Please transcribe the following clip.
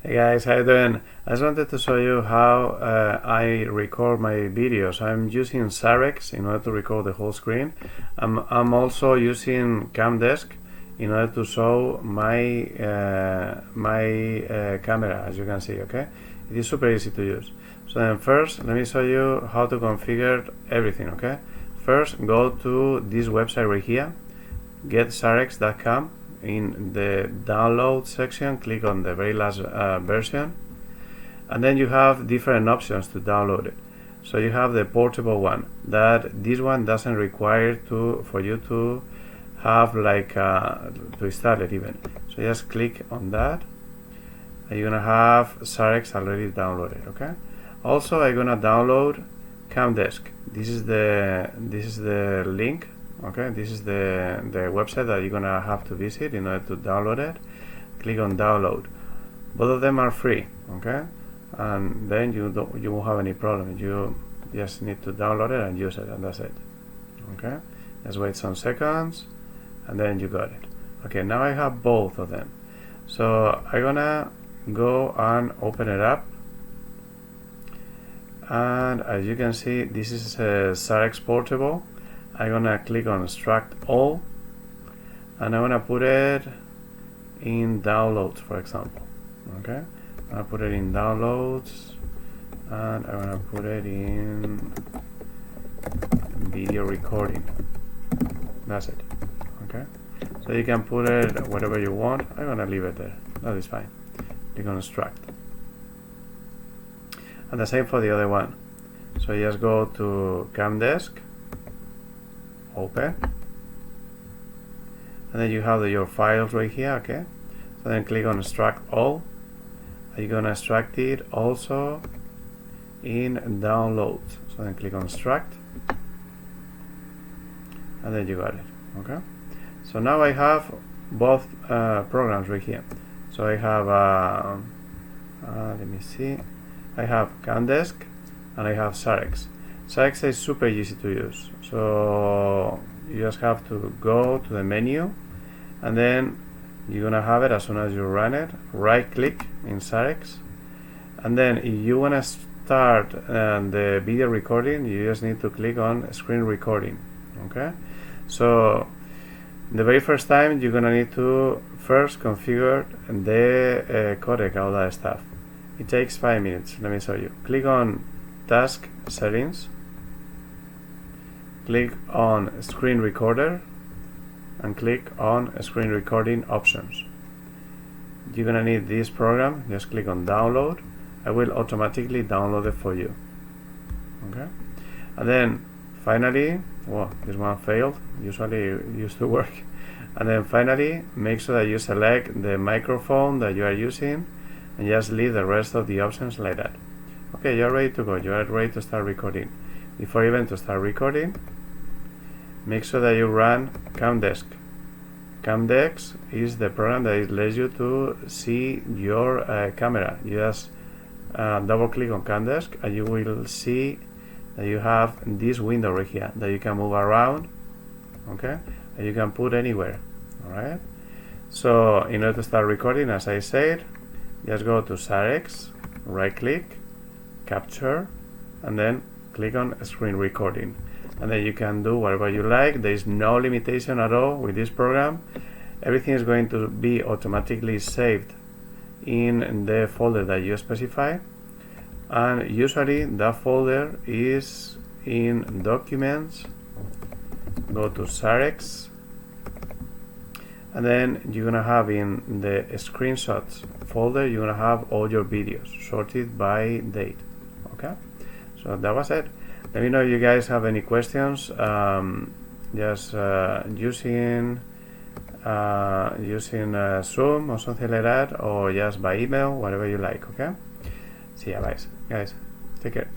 Hey guys, how you doing? I just wanted to show you how I record my videos. I'm using Sarex in order to record the whole screen. I'm also using CamDesk in order to show my camera, as you can see. Okay, it is super easy to use. So then first, let me show you how to configure everything. Okay, first go to this website right here, getsarex.com. In the download section, click on the very last version, and then you have different options to download it. So you have the portable one, that this one doesn't require for you to have like to install it even. So just click on that and you're gonna have Sarex already downloaded. Okay, also I'm gonna download CamDesk. This is the link. Okay, this is the website that you're gonna have to visit in order to download it. Click on download. Both of them are free. Okay, and then you won't have any problem. You just need to download it and use it, and that's it. Okay, just wait some seconds and then you got it. Okay, now I have both of them, so I'm gonna go and open it up, and as you can see, this is Sarex Portable. I'm gonna click on extract all, and I'm gonna put it in downloads, for example. Okay, I'm gonna put it in downloads, and I'm gonna put it in video recording. That's it. Okay, so you can put it whatever you want. I'm gonna leave it there. That is fine. Click on extract, and the same for the other one. So just go to CamDesk, open, and then you have your files right here. Okay, so then click on extract all. You're gonna extract it also in downloads. So then click on extract, and then you got it. Okay, so now I have both programs right here. So I have let me see, I have CamDesk and I have Sarex. Sarex is super easy to use. So you just have to go to the menu, and then you're gonna have it as soon as you run it. Right click in Sarex, and then if you wanna start the video recording, you just need to click on screen recording. Okay, so the very first time you're gonna need to first configure the codec, all that stuff. It takes 5 minutes. Let me show you. Click on task settings, click on screen recorder, and click on screen recording options. You're gonna need this program. Just click on download. I will automatically download it for you. Okay, and then finally, well, this one failed. Usually it used to work. And then finally, make sure that you select the microphone that you are using, and just leave the rest of the options like that. Okay, you're ready to go. You are ready to start recording. Before even to start recording, make sure that you run CamDesk. CamDesk is the program that lets you to see your camera. You just double click on CamDesk, and you will see that you have this window right here that you can move around. Okay, and you can put anywhere. All right, so in order to start recording, as I said, just go to Sarex, right click, capture, and then click on screen recording, and then you can do whatever you like. There is no limitation at all with this program. Everything is going to be automatically saved in the folder that you specify, and usually that folder is in documents. Go to Sarex, and then you're gonna have in the screenshots folder, you're gonna have all your videos sorted by date. Okay, so that was it. Let me know if you guys have any questions, just using Zoom or something like that, or just by email, whatever you like. Okay, see ya guys, take care.